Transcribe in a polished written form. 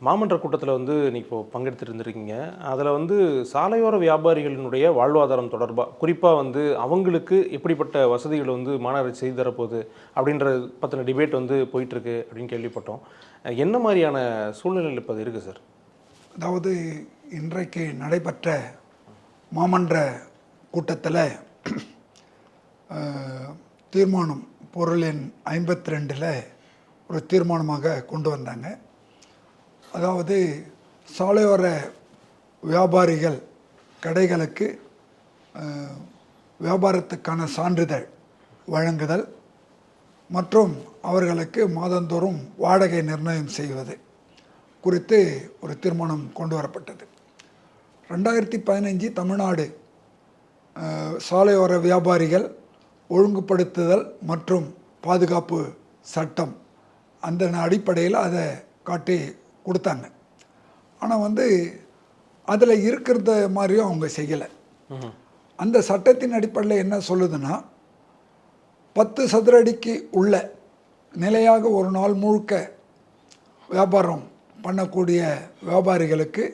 மாமன்ற கூட்டத்தில் வந்து இன்னைக்கு இப்போ பங்கெடுத்துட்டு இருந்திருக்கீங்க. அதில் வந்து சாலையோர வியாபாரிகளினுடைய வாழ்வாதாரம் தொடர்பாக குறிப்பாக வந்து அவங்களுக்கு எப்படிப்பட்ட வசதிகள் வந்து மாநகராட்சி செய்து தரப்போகுது அப்படின்ற பற்றின டிபேட் வந்து போயிட்டுருக்கு அப்படின்னு கேள்விப்பட்டோம். என்ன மாதிரியான சூழ்நிலையில் இப்போ அது இருக்குது சார்? அதாவது இன்றைக்கு நடைபெற்ற மாமன்ற கூட்டத்தில் தீர்மானம் பொருள் எண் 52ல் ஒரு தீர்மானமாக கொண்டு வந்தாங்க. அதாவது சாலையோர வியாபாரிகள் கடைகளுக்கு வியாபாரத்துக்கான சான்றிதழ் வழங்குதல் மற்றும் அவர்களுக்கு மாதந்தோறும் வாடகை நிர்ணயம் செய்வது குறித்து ஒரு தீர்மானம் கொண்டு வரப்பட்டது. 2015 தமிழ்நாடு சாலையோர வியாபாரிகள் ஒழுங்குபடுத்துதல் மற்றும் பாதுகாப்பு சட்டம் அந்த அடிப்படையில் அதை காட்டி கொடுத்தாங்க. ஆனால் அதில் இருக்கிறத மாதிரியும் அவங்க செய்யலை. அந்த சட்டத்தின் அடிப்படையில் என்ன சொல்லுதுன்னா, 10 சதுர அடிக்கு உள்ள நிலையாக ஒரு நாள் முழுக்க வியாபாரம் பண்ணக்கூடிய வியாபாரிகளுக்கு